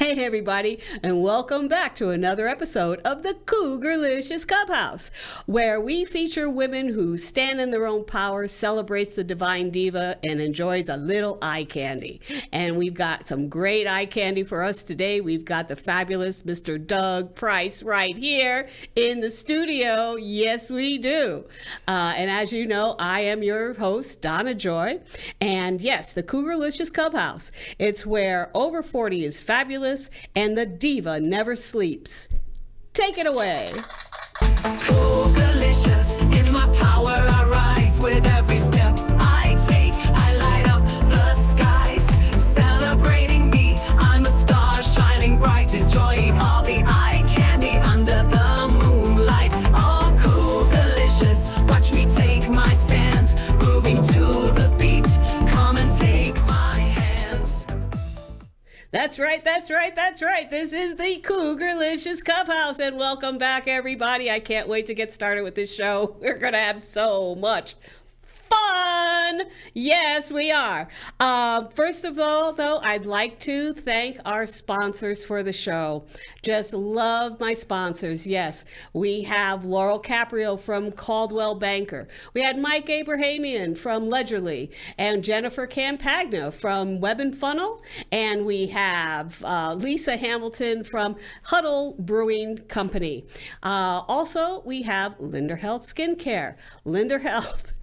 Hey everybody, and welcome back to another episode of the Cougar-licious Clubhouse, where we feature women who stand in their own power, celebrates the divine diva, and enjoys a little eye candy. And we've got some great eye candy for us today. We've got the fabulous Mr. Doug Price right here in the studio. Yes, we do. And as you know, I am your host, Donna Joy. And yes, the Cougar-licious Clubhouse. It's where over 40 is fabulous and the diva never sleeps. Take it away. Cougar-licious, in my power I rise with every step I take. I light up the skies, celebrating me. I'm a star shining bright, enjoying all the eye candy under the moonlight. Oh, Cougar-licious, watch me take my stand, grooving to the beat. Come and take my hand. That's right. This is the Cougar-licious Clubhouse, and welcome back, everybody. I can't wait to get started with this show. We're going to have so much fun. Yes, we are. First of all, though, I'd like to thank our sponsors for the show. Just love my sponsors. Yes, we have Laurel Caprio from Coldwell Banker. We had Mike Abrahamian from Ledgerly and Jennifer Campagna from Web&Funnel. And we have Lisa Hamilton from Huddle Brewing Company. Also, we have Linder Health Skincare. Linder Health.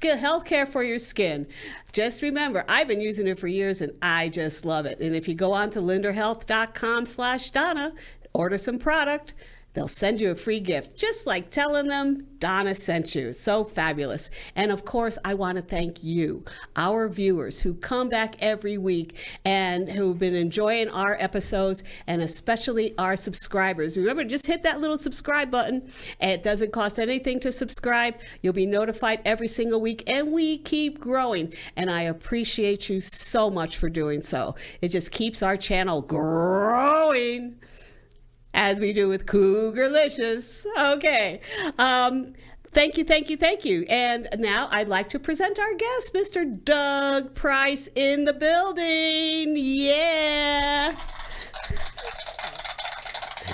Health care for your skin. Just remember, I've been using it for years and I just love it. And if you go on to linderhealth.com/Donna, order some product, they'll send you a free gift, just like telling them Donna sent you. So fabulous. And of course, I want to thank you, our viewers who come back every week and who've been enjoying our episodes, and especially our subscribers. Remember, just hit that little subscribe button. It doesn't cost anything to subscribe. You'll be notified every single week, and we keep growing. And I appreciate you so much for doing so. It just keeps our channel growing, as we do with Cougar-licious. Okay. Thank you. And now I'd like to present our guest, Mr. Doug Price in the building. Yeah.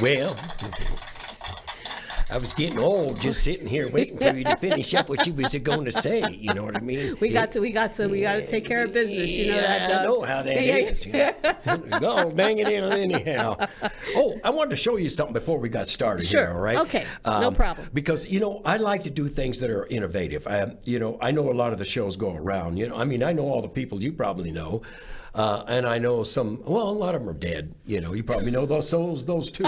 Well, I was getting old just sitting here waiting for you to finish up what you was going to say. You know what I mean? We got to take care of business. You know that, Doug. I know how that is. Go, bang it in anyhow. Oh, I wanted to show you something before we got started. Sure. Here, all right? Okay. No problem. Because, I like to do things that are innovative. I know a lot of the shows go around. I know all the people you probably know. And I know a lot of them are dead. You probably know those too.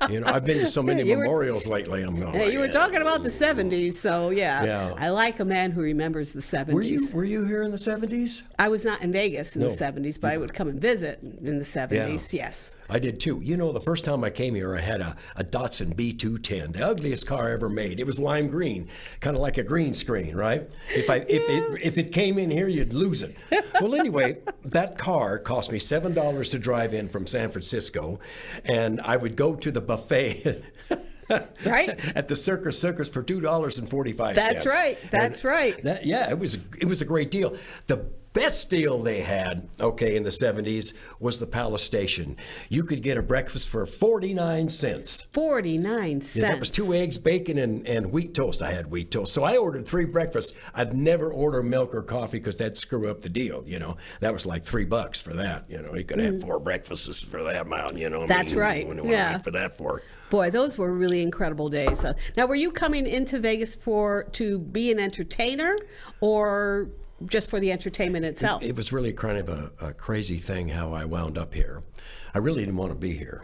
I've been to so many memorials lately. I'm going. You were talking about the 70s, so yeah. I like a man who remembers the 70s. Were you here in the 70s? I was not in Vegas in the 70s, but I would come and visit in the 70s. Yeah. Yes, I did too. The first time I came here, I had a Datsun B210, the ugliest car ever made. It was lime green, kind of like a green screen, right? If it came in here, you'd lose it. Well, anyway, that car cost me $7 to drive in from San Francisco, and I would go to the buffet right at the Circus for $2.45. That's right. It was a great deal. The best deal they had, in the 70s was the Palace Station. You could get a breakfast for 49 cents. 49 cents. Yeah, that was 2 eggs, bacon, and wheat toast. I had wheat toast. So I ordered 3 breakfasts. I'd never order milk or coffee because that'd screw up the deal. That was like $3 for that. You could have 4 breakfasts for that amount. That's right. Yeah. For that for. Boy, those were really incredible days. Now, were you coming into Vegas to be an entertainer, or just for the entertainment itself? It was really kind of a crazy thing how I wound up here. I really didn't want to be here.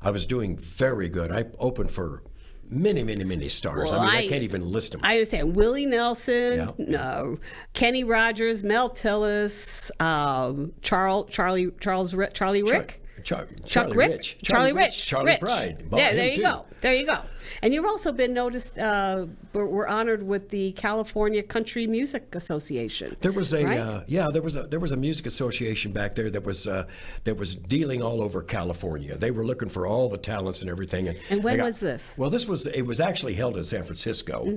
I was doing very good. I opened for many stars. Well, I can't even list them. I understand. Willie Nelson, Kenny Rogers, Mel Tillis, Charlie Rick. Charlie Rich. Charlie Pride. Yeah, there you go. And you've also been noticed, we're honored with the California Country Music Association. There was a right? there was a music association back there that was dealing all over California. They were looking for all the talents and everything. And when was this? Well, it was actually held in San Francisco,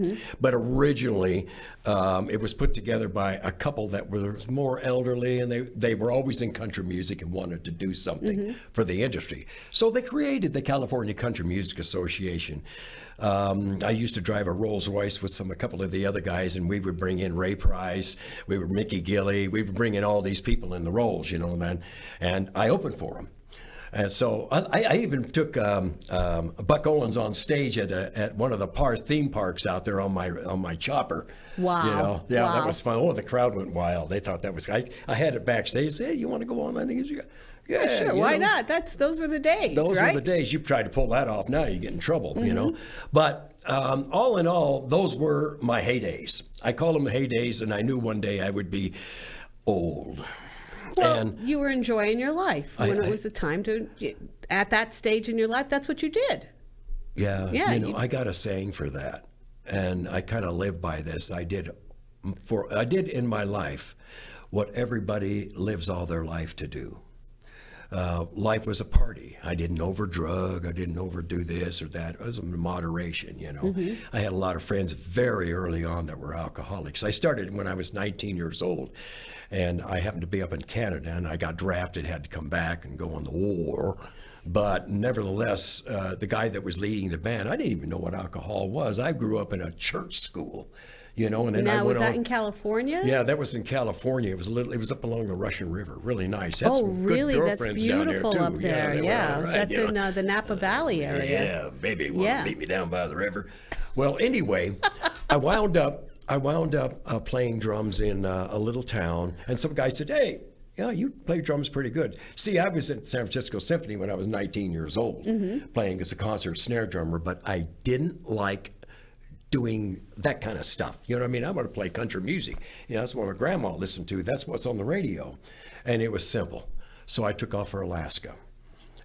but originally it was put together by a couple that was more elderly, and they were always in country music and wanted to do something for the industry. So they created the California Country Music Association. I used to drive a Rolls Royce with a couple of the other guys, and we would bring in Ray Price, we were Mickey Gilley, we would bring in all these people in the Rolls, and I opened for them. And so I even took Buck Owens on stage at one of the theme parks out there on my chopper. Wow! Yeah, wow. That was fun. Oh, the crowd went wild. They thought that was. I had it backstage. Hey, you want to go on? I think yeah, sure. Why not? Those were the days. Those right? were the days. You try to pull that off now, you get in trouble. But all in all, those were my heydays. I call them heydays, and I knew one day I would be old. Well, and you were enjoying your life when it was the time to. At that stage in your life, that's what you did. Yeah, Yeah, I got a saying for that, and I kind of live by this. I did in my life what everybody lives all their life to do. Life was a party. I didn't overdrug. I didn't overdo this or that. It was in moderation, I had a lot of friends very early on that were alcoholics. I started when I was 19 years old, and I happened to be up in Canada, and I got drafted, had to come back and go on the war. But nevertheless, the guy that was leading the band, I didn't even know what alcohol was. I grew up in a church school. And then I Now, went was that on, in California? Yeah, that was in California. It was up along the Russian River. Really nice. Had Oh, some really? good That's girlfriends down there, beautiful too. up there. they were Yeah, all right, that's in the Napa Valley area. Yeah, baby, want Yeah. to meet me down by the river. Well, anyway, I wound up playing drums in a little town, and some guy said, "Hey, yeah, you play drums pretty good." See, I was at San Francisco Symphony when I was 19 years old, playing as a concert snare drummer, but I didn't like doing that kind of stuff. You know what I mean? I want to play country music. That's what my grandma listened to. That's what's on the radio. And it was simple. So I took off for Alaska.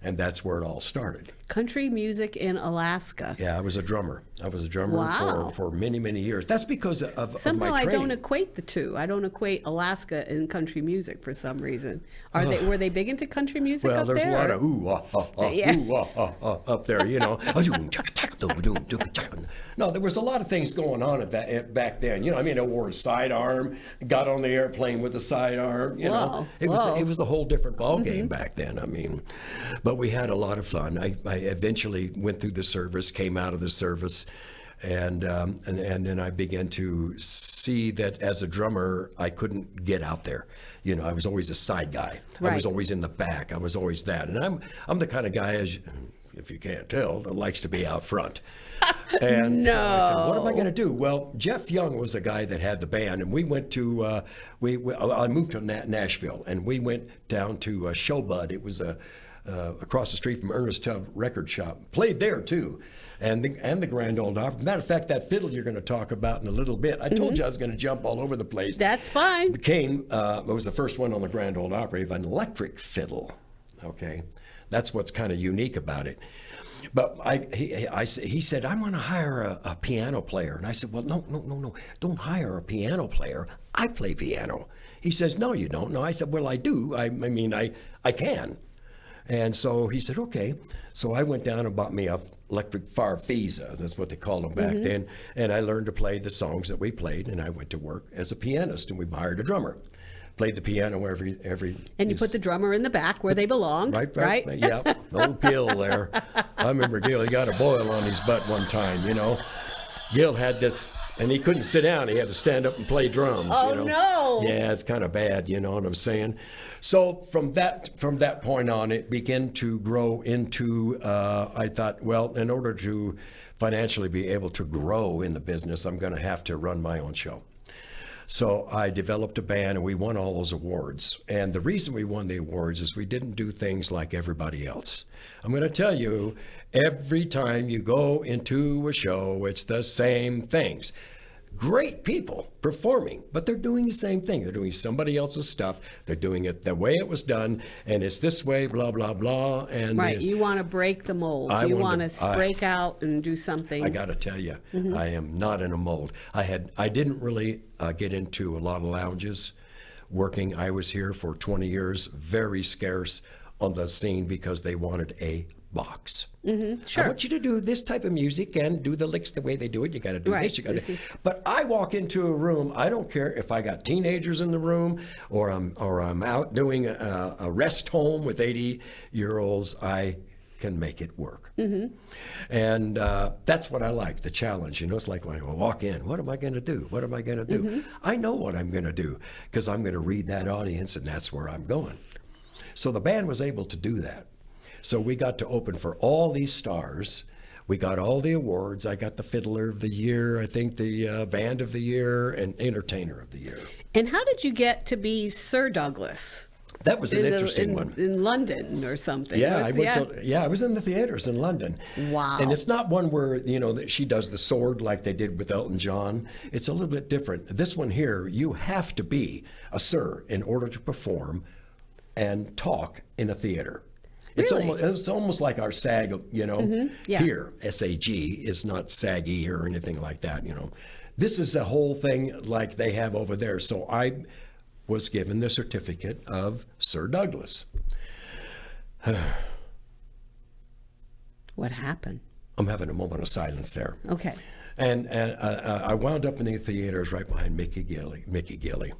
And that's where it all started. Country music in Alaska. Yeah, I was a drummer. Wow. for many, many years. That's because of Somehow my I training. don't equate the two. I don't equate Alaska and country music for some reason. Were they big into country music Well, up there's there? a lot of ooh, Yeah. up there, No, there was a lot of things going on back then. I wore a sidearm, got on the airplane with a sidearm. Whoa. It was a whole different ball game Mm-hmm. back then. But we had a lot of fun. I eventually went through the service, came out of the service, and then I began to see that as a drummer, I couldn't get out there. I was always a side guy. I was Right. always in the back. I was always that. And I'm the kind of guy, if you can't tell, that likes to be out front. And so I said, what am I going to do? Well, Jeff Young was the guy that had the band, and we went to, I moved to Nashville, and we went down to Showbud. It was across the street from Ernest Tubb Record Shop. Played there, too. And the Grand Ole Opry. Matter of fact, that fiddle you're going to talk about in a little bit, I told you I was going to jump all over the place. That's fine. It was the first one on the Grand Ole Opry of an electric fiddle. Okay, that's what's kind of unique about it. But he said, I'm going to hire a piano player. And I said, well, no, don't hire a piano player. I play piano. He says, no, you don't. No, I said, well, I do. I can. And so he said, okay. So I went down and bought me a electric Farfisa. That's what they called them back then. And I learned to play the songs that we played. And I went to work as a pianist, and we hired a drummer. Played the piano every. And you put the drummer in the back where they belong, right? Yeah, old Gil there. I remember Gil. He got a boil on his butt one time. Gil had this, and he couldn't sit down. He had to stand up and play drums. Oh, no. Yeah, it's kind of bad. You know what I'm saying? So from that point on, it began to grow into. I thought, well, in order to financially be able to grow in the business, I'm going to have to run my own show. So I developed a band, and we won all those awards. And the reason we won the awards is we didn't do things like everybody else. I'm going to tell you, every time you go into a show, it's the same things. great people performing, but they're doing the same thing. They're doing somebody else's stuff. They're doing it the way it was done, and it's this way, blah, blah, blah. And Right. You want to break the mold. You want to break out and do something. I got to tell you, I am not in a mold. I didn't really get into a lot of lounges working. I was here for 20 years, very scarce on the scene because they wanted a box. Sure. I want you to do this type of music and do the licks the way they do it. You got to do Right. this. You got to. But I walk into a room. I don't care if I got teenagers in the room or I'm out doing a rest home with 80-year-olds. I can make it work. And that's what I like, the challenge. You know, it's like when I walk in, what am I going to do? What am I going to do? I know what I'm going to do because I'm going to read that audience, and that's where I'm going. So the band was able to do that. So we got to open for all these stars. We got all the awards. I got the Fiddler of the Year, I think the Band of the Year, and Entertainer of the Year. And how did you get to be Sir Douglas? That was an interesting one. In London or something. Yeah, I was in the theaters in London. Wow. And it's not one where, you know, that she does the sword like they did with Elton John. It's a little bit different. This one here, you have to be a sir in order to perform and talk in a theater. Really? It's almost like our SAG, you know, Yeah. here, SAG is not saggy or anything like that, you know. This is a whole thing like they have over there. So I was given the certificate of Sir Douglas. What happened? I'm having a moment of silence there. Okay. And I wound up in the theaters right behind Mickey Gilley.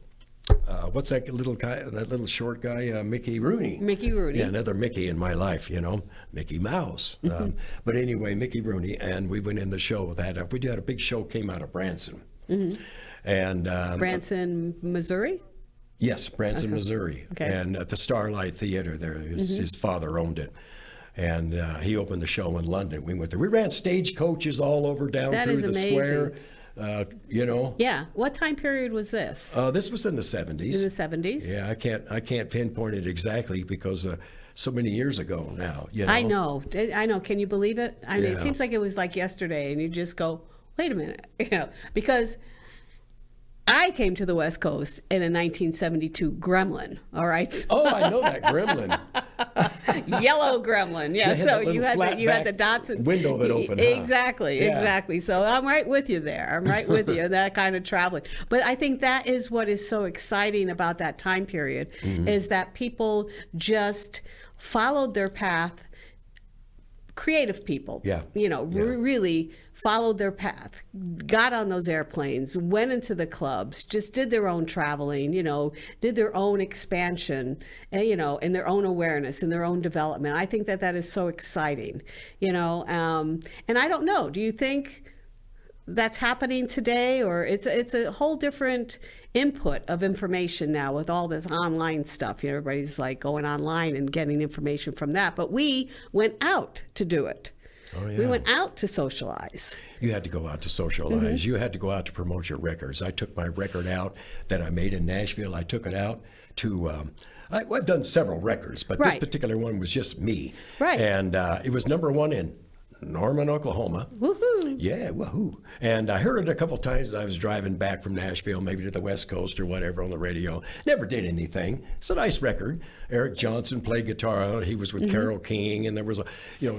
What's that little guy, that little short guy, Mickey Rooney? Mickey Rooney. Yeah, another Mickey in my life, you know, Mickey Mouse. But anyway, Mickey Rooney, and we went in the show with that. We did a big show, came out of Branson. And Branson, Missouri? Yes, Branson, Missouri. Okay. And at the Starlight Theater there, his father owned it. And he opened the show in London. We went there. We ran stagecoaches all over down That through is the amazing. square. You know. Yeah. What time period was this? This was in the 70s. In the 70s? Yeah, I can't pinpoint it exactly because so many years ago now. You know? I know. Can you believe it? I mean, it Yeah. seems like it was like yesterday, and you just go, wait a minute, you know, because I came to the West Coast in a 1972 Gremlin. All right. Oh, I know that Gremlin. Yellow Gremlin. Yeah. They had So that you little had the flat dots back window that opened, huh? Exactly. Yeah. Exactly. So I'm right with you there. I'm right with you. That kind of traveling. But I think that is what is so exciting about that time period is that people just followed their path. Creative people, Yeah. you know, Yeah. really followed their path, got on those airplanes, went into the clubs, just did their own traveling, you know, did their own expansion, and, you know, and their own awareness and their own development. I think that is so exciting, you know, and I don't know, do you think that's happening today, or it's a whole different input of information now with all this online stuff? You know, everybody's like going online and getting information from that, but we went out to do it. Oh, yeah. We went out to socialize. You had to go out to socialize. You had to go out to promote your records. I took my record out that I made in Nashville. I took it out to. I've done several records, but this Right. particular one was just me. Right. And it was #1 in Norman, Oklahoma. Woohoo! Yeah, woohoo. And I heard it a couple times as I was driving back from Nashville, maybe to the West Coast or whatever on the radio. Never did anything. It's a nice record. Eric Johnson played guitar. He was with Carole King, and there was a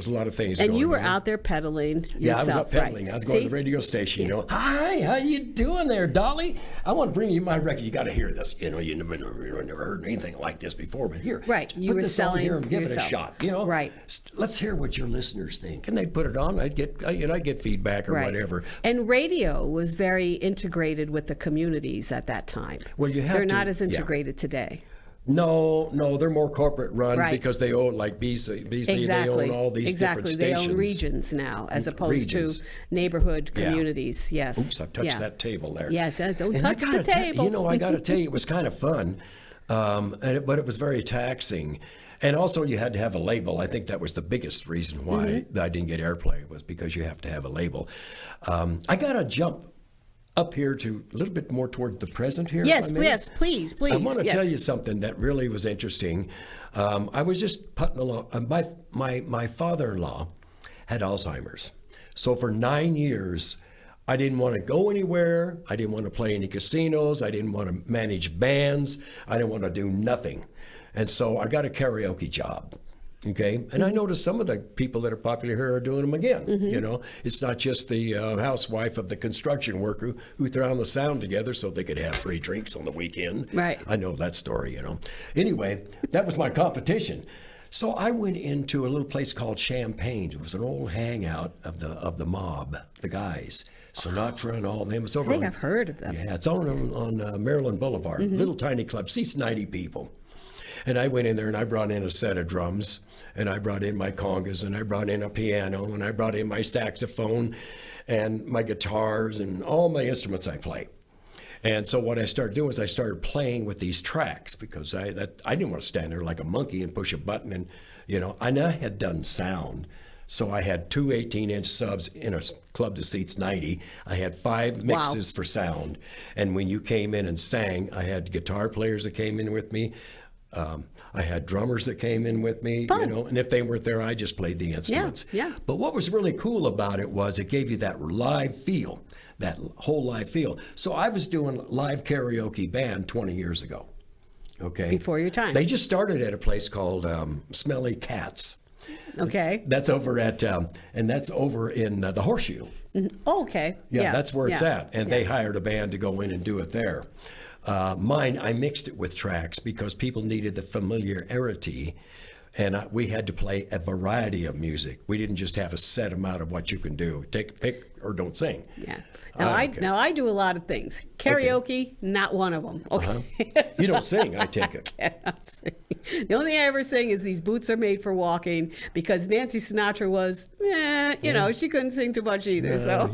lot of things going on. And you were out there pedaling yourself. Yeah, I was up pedaling. Right. I was going See? to the radio station, you know. Hi, how you doing there, Dolly? I want to bring you my record. You got to hear this. You know, you never heard anything like this before, but here. Right, you put were this on selling here and give yourself. it a shot. You know, Right. Let's hear what your listeners think. And they'd put it on. I'd get feedback or whatever. And radio was very integrated with the communities at that time. Well, you have They're to- not as yeah. integrated today. No, they're more corporate run Right. because they own like Beasley. Exactly. They own all these different They stations. own regions now, as opposed Regions. to neighborhood Yeah. communities. Yes. Oops, I touched Yeah. that table there. Yes, don't And I touch the gotta tell- table. You know, I got to tell you, it was kind of fun, but it was very taxing. And also, you had to have a label. I think that was the biggest reason why I didn't get airplay, was because you have to have a label. I got to jump up here to a little bit more toward the present here. if Yes, I may. yes, please. I want to yes. tell you something that really was interesting. I was just putting along. My father-in-law had Alzheimer's, so for 9 years, I didn't want to go anywhere. I didn't want to play any casinos. I didn't want to manage bands. I didn't want to do nothing. And so I got a karaoke job. Okay. And I noticed some of the people that are popular here are doing them again. You know, it's not just the housewife of the construction worker who threw on the sound together so they could have free drinks on the weekend. Right. I know that story, you know. Anyway, that was my competition. So I went into a little place called Champagne. It was an old hangout of the mob, the guys. Sinatra and all them. It's over. I think I've heard of them. Yeah, it's on Maryland Boulevard. Little tiny club, seats 90 people. And I went in there and I brought in a set of drums, and I brought in my congas, and I brought in a piano, and I brought in my saxophone, and my guitars, and all my instruments I play. And so what I started doing is I started playing with these tracks because I didn't want to stand there like a monkey and push a button, and you know, I had done sound. So I had two 18-inch subs in a club that seats 90. I had 5 mixes for sound. And when you came in and sang, I had guitar players that came in with me. I had drummers that came in with me, you know, and if they weren't there, I just played the instruments. Yeah. But what was really cool about it was it gave you that live feel, that whole live feel. So I was doing live karaoke band 20 years ago. Okay. Before your time. They just started at a place called Smelly Cats. Okay. That's over at, and that's over in the Horseshoe. Oh, okay. Yeah, that's where it's at. And they hired a band to go in and do it there. Mine, I mixed it with tracks because people needed the familiarity, and we had to play a variety of music. We didn't just have a set amount of what you can do. Pick or don't sing. Yeah. Now I do a lot of things. Karaoke, not one of them. Okay. You don't sing, I take it. I cannot sing. The only thing I ever sing is "These Boots Are Made for Walking" because Nancy Sinatra was, you know, she couldn't sing too much either. So,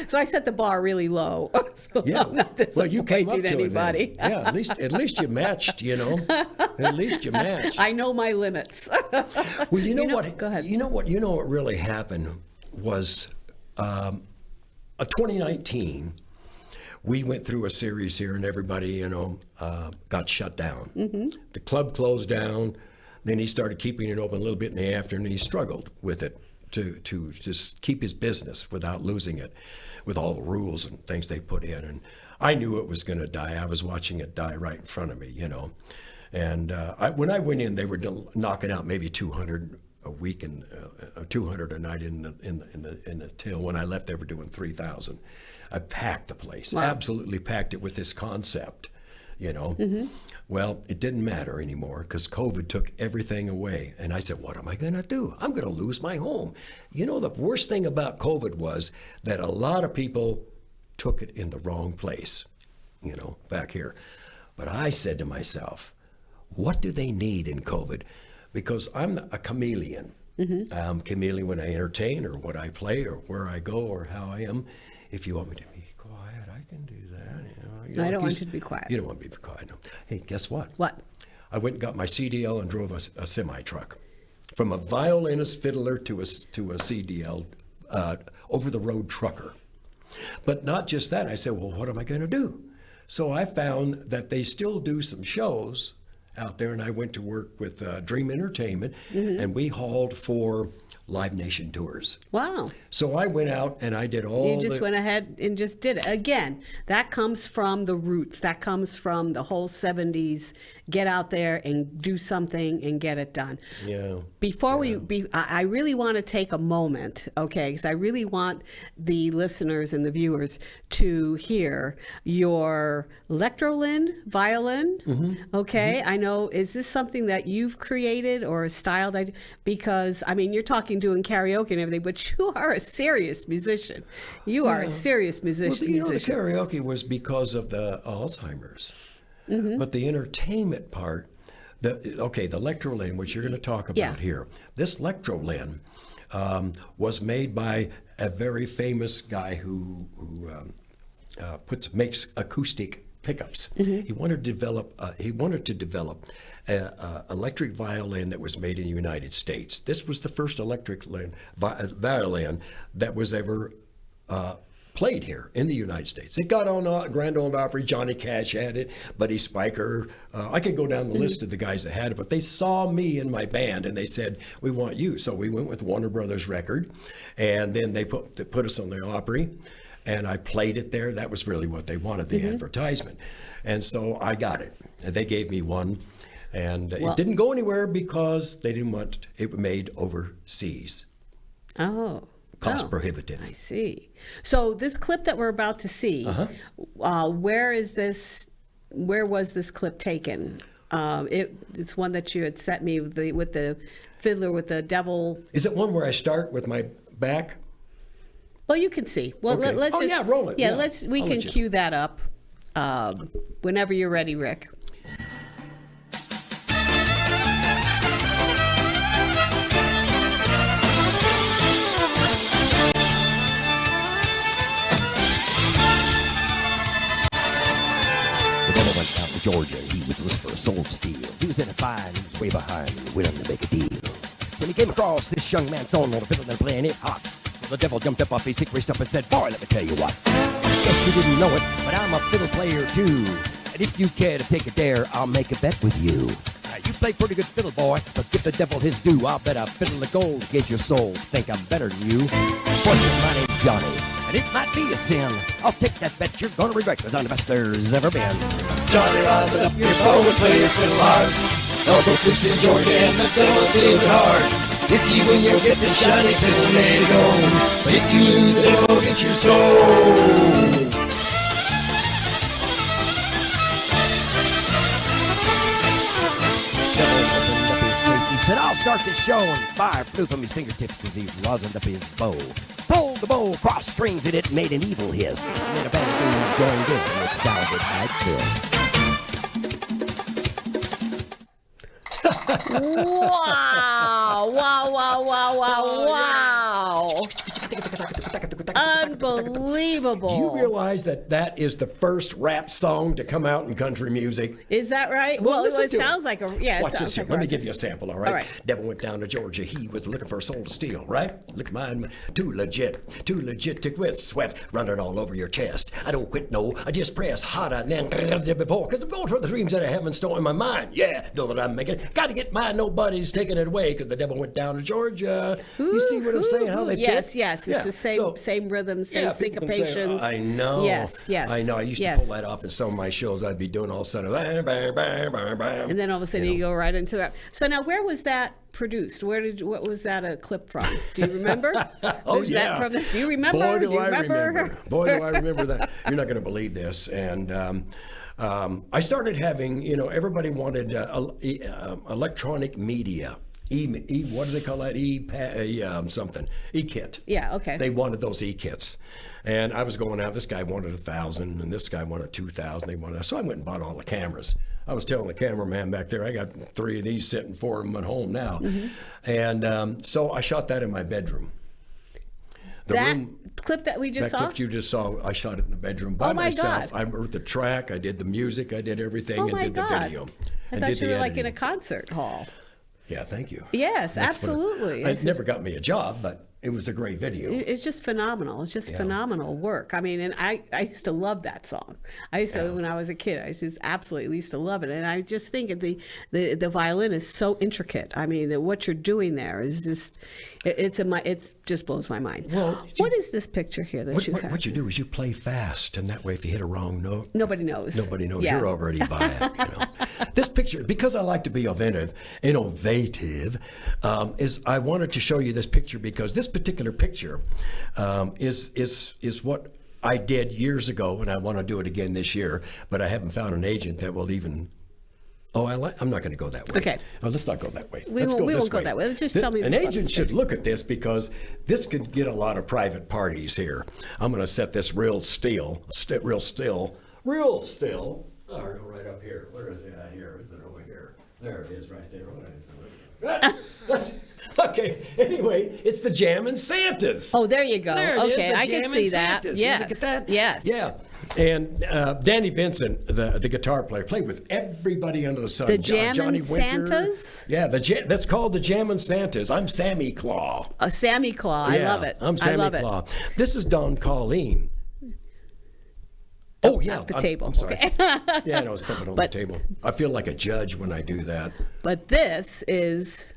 so I set the bar really low. So I'm not well, you came up to anybody. It then. Yeah, at least you matched. You know, at least you matched. I know my limits. Well, you know what? Go ahead. You know what really happened was. 2019, we went through a series here, and everybody, you know, got shut down. The club closed down. Then he started keeping it open a little bit in the afternoon. And he struggled with it to just keep his business without losing it, with all the rules and things they put in. And I knew it was going to die. I was watching it die right in front of me, you know. And when I went in, they were knocking out maybe 200 a week and 200 a night in the till. When I left, they were doing 3,000. I packed the place, absolutely packed it with this concept, you know. Well, it didn't matter anymore because COVID took everything away. And I said, what am I going to do? I'm going to lose my home. You know, the worst thing about COVID was that a lot of people took it in the wrong place, you know, back here. But I said to myself, what do they need in COVID? Because I'm a chameleon. I'm a chameleon when I entertain or what I play or where I go or how I am. If you want me to be quiet, I can do that. You know, I don't want you to be quiet. You don't want me to be quiet, no. Hey, guess what? What? I went and got my CDL and drove a semi-truck. From a violinist fiddler to a CDL, over-the-road trucker. But not just that. I said, well, what am I going to do? So I found that they still do some shows out there, and I went to work with Dream Entertainment, and we hauled for Live Nation tours. Wow. So I went out and I did all You just went ahead and just did it. Again, that comes from the roots. That comes from the whole 70s. Get out there and do something and get it done. Yeah. Before I really want to take a moment, okay, because I really want the listeners and the viewers to hear your Ledgerly violin, okay? I know, is this something that you've created or a style that, because, I mean, you're talking doing karaoke and everything, but you are a serious musician. You are a serious musician. Well, you know, the karaoke was because of the Alzheimer's. But the entertainment part, the Ledgerly, which you're going to talk about here, this Ledgerly was made by a very famous guy who makes acoustic pickups. He wanted to develop an electric violin that was made in the United States. This was the first electric violin that was ever played here in the United States. It got on Grand Ole Opry. Johnny Cash had it, Buddy Spiker. I could go down the list of the guys that had it, but they saw me in my band and they said, we want you. So we went with Warner Brothers record, and then they put us on the Opry. and I played it there. That was really what they wanted, the advertisement. And so I got it. And they gave me one. And it didn't go anywhere because they didn't want it made overseas. Oh. Cost prohibitive. I see. So this clip that we're about to see, where was this clip taken? It's one that you had sent me with the fiddler with the devil. Is it one where I start with my back? Well, you can see. Well, Okay. let's just roll it. Yeah, Yeah. we I'll can let you. cue that up whenever you're ready, Rick. The devil went down to Georgia. He was looking for a soul to steal. He was in a fine, he was way behind, willing to make a deal. When he came across this young man's song on the fiddle and playing it hot, the devil jumped up off his seat, reached up and said, "Boy, let me tell you what. Guess you didn't know it, but I'm a fiddle player too. And if you care to take a dare, I'll make a bet with you. You play pretty good fiddle, boy, but give the devil his due. I'll bet a fiddle of gold against your soul. Think I'm better than you. Fortune, my name's Johnny, and it might be a sin. I'll take that bet you're gonna regret, 'cause I'm the best there's ever been." Johnny, rise up your bow and play your fiddle hard. Don't go loose in Georgia and the fiddle feels hard. If you win, you'll get the shiny fiddle made go. But if you lose, the devil will get your soul. Devil opened up his face. He said, "I'll start this show," and fire flew from his fingertips as he rosined up his bow. Pulled the bow across strings and it made an evil hiss. And then a band of dudes joined in and it sounded like this. Wow! Wow! Wow! Wow! Wow! Wow! Unbelievable. Do you realize that that is the first rap song to come out in country music? Is that right? Well, listen it to sounds like a it Watch sounds this here. like Let me a- give you a sample, all right? All right. Devil went down to Georgia. He was looking for a soul to steal, right? Look at mine. Too legit to quit. Sweat running all over your chest. I don't quit, no. I just press harder than before, because I'm going for the dreams that I have in store in my mind. Yeah, know that I'm making. Got to get mine. Nobody's taking it away, because the devil went down to Georgia. You see what I'm saying? How they Yes, fit? yes. It's the same rhythm, same people can say, syncopations. I know. Yes, yes. I know. I used to pull that off in some of my shows. I'd be doing all of a sudden, bam, bam, bam, bam, bam. And then all of a sudden you go right into it. So now, where was that produced? What was that a clip from? Do you remember? Oh, Was yeah. that from do you remember? Boy, do you I remember. Boy, do I remember that. You're not going to believe this. And I started having, everybody wanted electronic media. What do they call that? Something. E-kit. Yeah, okay. They wanted those e-kits. And I was going out, this guy wanted 1,000, and this guy wanted 2,000. So I went and bought all the cameras. I was telling the cameraman back there, I got 3 of these sitting, 4 of them at home now. And so I shot that in my bedroom. That clip that we just That saw? clip you just saw, I shot it in the bedroom by Oh, my myself. God. I wrote the track, I did the music, I did everything, Oh and my did God. the video. I and thought did you the were like in a editing. concert hall. Yeah, thank you. Yes, That's what absolutely. It never got me a job, but it was a great video. It's just phenomenal. It's just phenomenal work. I mean, and I used to love that song. I used to, when I was a kid, I just absolutely used to love it. And I just think the violin is so intricate. I mean, what you're doing there is just, it just blows my mind. Well, what is this picture here that you have? What you do is you play fast, and that way if you hit a wrong note, Nobody knows. Nobody knows. Yeah. You're already by it. This picture, because I like to be innovative, is I wanted to show you this picture because this particular picture is what I did years ago, and I want to do it again this year, but I haven't found an agent that will even. I'm not going to go that way. Okay. Oh, let's not go that way. We Let's won't go this go way. that way. Let's just tell me An this agent fucking should look at this because this could get a lot of private parties here. I'm going to set this real still. Oh, go right up here. Where is it? Here. Is it over here? There it is, right there. Okay. Anyway, it's the Jammin' Santas. Oh, there you go. There it is, Okay, the I can Jammin' see that. Santas. Yes. Look at that. Yes. Yeah. And Danny Vincent, the guitar player, played with everybody under the sun. The Johnny Jammin' Winter. Santas? Yeah, that's called the Jammin' Santas. I'm Sammy Claw. Sammy Claw. I Yeah, love it. I'm Sammy I love Claw. it. This is Don Colleen. Oh, yeah. Off the table. I'm sorry. Okay. Yeah, I know, stepping on But- the table. I feel like a judge when I do that. But this is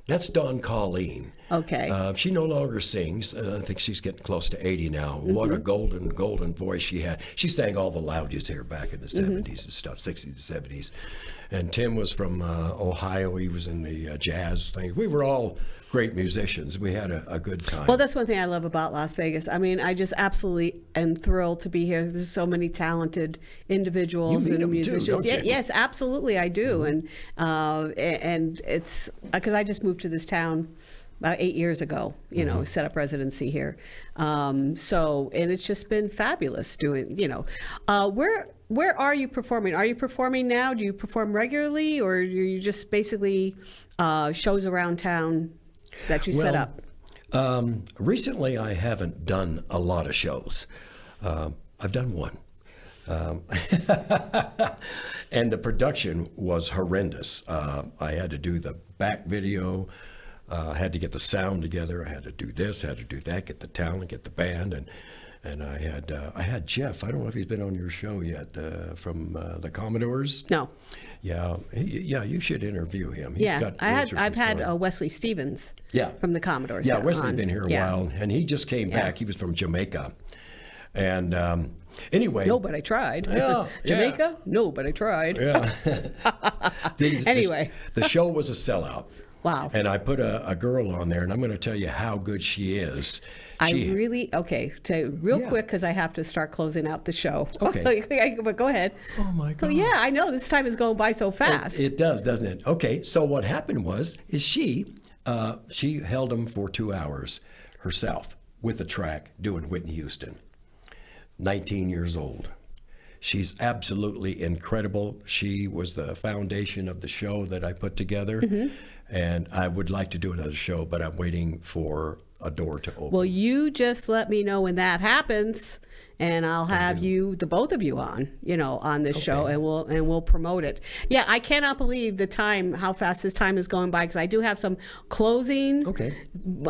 That's Don Colleen. Okay. She no longer sings. I think she's getting close to 80 now. What a golden voice she had. She sang all the lounges here back in the 70s and stuff, 60s and 70s. And Tim was from Ohio. He was in the jazz thing. We were all great musicians. We had a good time. Well, that's one thing I love about Las Vegas. I mean, I just absolutely am thrilled to be here. There's so many talented individuals You meet and them too, musicians. don't you? Yes, absolutely, I do. And it's because I just moved to this town about 8 years ago, set up residency here. And it's just been fabulous doing, where are you performing? Are you performing now? Do you perform regularly, or are you just basically shows around town that you set up? Recently, I haven't done a lot of shows. I've done one. And the production was horrendous. I had to do the back video. I had to get the sound together. I had to do this, had to do that, get the talent, get the band, and I had Jeff. I don't know if he's been on your show yet from the Commodores. No. Yeah, you should interview him. He's got I've had Wesley Stevens. From the Commodores. Yeah, Wesley's been here a while, and he just came back. He was from Jamaica, and anyway. No, but I tried. Yeah, Jamaica? No, but I tried. Yeah. Anyway. The show was a sellout. Wow. And I put a girl on there, and I'm going to tell you how good she is. Quick, because I have to start closing out the show. Okay. But go ahead. Oh, my God. Yeah, I know. This time is going by so fast. It does, doesn't it? Okay, so what happened is she held him for 2 hours herself with a track doing Whitney Houston. 19 years old. She's absolutely incredible. She was the foundation of the show that I put together. And I would like to do another show, but I'm waiting for a door to open. Well, you just let me know when that happens, and I'll have the both of you on this show, and we'll promote it. Yeah, I cannot believe how fast this time is going by, because I do have some closing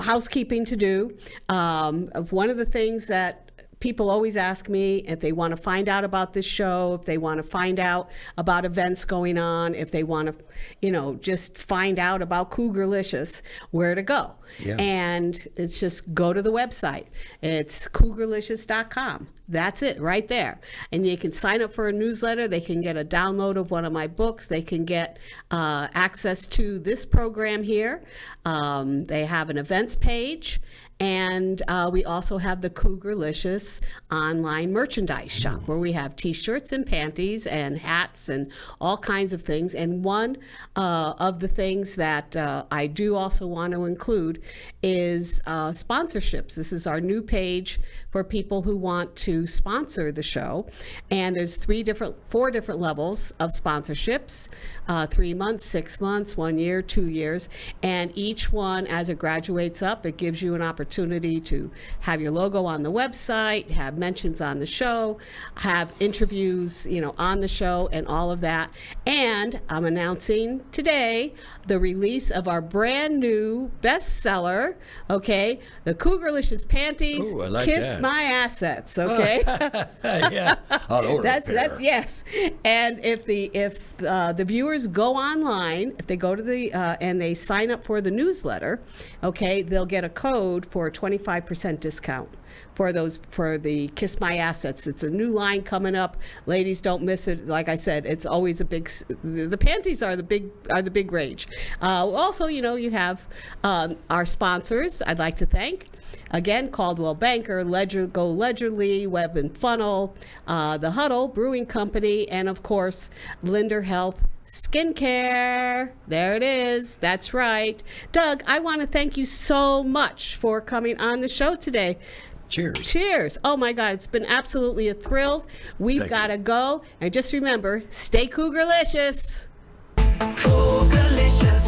housekeeping to do. One of the things that people always ask me, if they want to find out about this show, if they want to find out about events going on, if they want to, just find out about Cougar-licious, where to go. Yeah. And it's just go to the website. It's Cougarlicious.com. That's it right there. And you can sign up for a newsletter. They can get a download of one of my books. They can get access to this program here. They have an events page. And we also have the Cougar-licious online merchandise shop, where we have T-shirts and panties and hats and all kinds of things. And one of the things that I do also want to include is sponsorships. This is our new page for people who want to sponsor the show. And there's four different levels of sponsorships, 3 months, 6 months, 1 year, 2 years. And each one, as it graduates up, it gives you an opportunity to have your logo on the website, have mentions on the show, have interviews, on the show, and all of that. And I'm announcing today the release of our brand new bestseller, the Cougar-licious Panties. Ooh, I like Kiss that. My Assets, okay? Yeah. That's yes. And if the viewers go online, if they go to the and they sign up for the newsletter, they'll get a code for a 25% discount for the Kiss My Assets. It's a new line coming up. Ladies, don't miss it. Like I said, it's always the panties are the big rage. Also, you have our sponsors I'd like to thank. Again, Caldwell Banker, Ledgerly, Web&Funnel, The Huddle Brewing Company, and of course, Linder Health Skincare. There it is. That's right. Doug, I want to thank you so much for coming on the show today. Cheers. Oh my God, it's been absolutely a thrill. We've got to go. And just remember, stay Cougar-licious. Cougar-licious.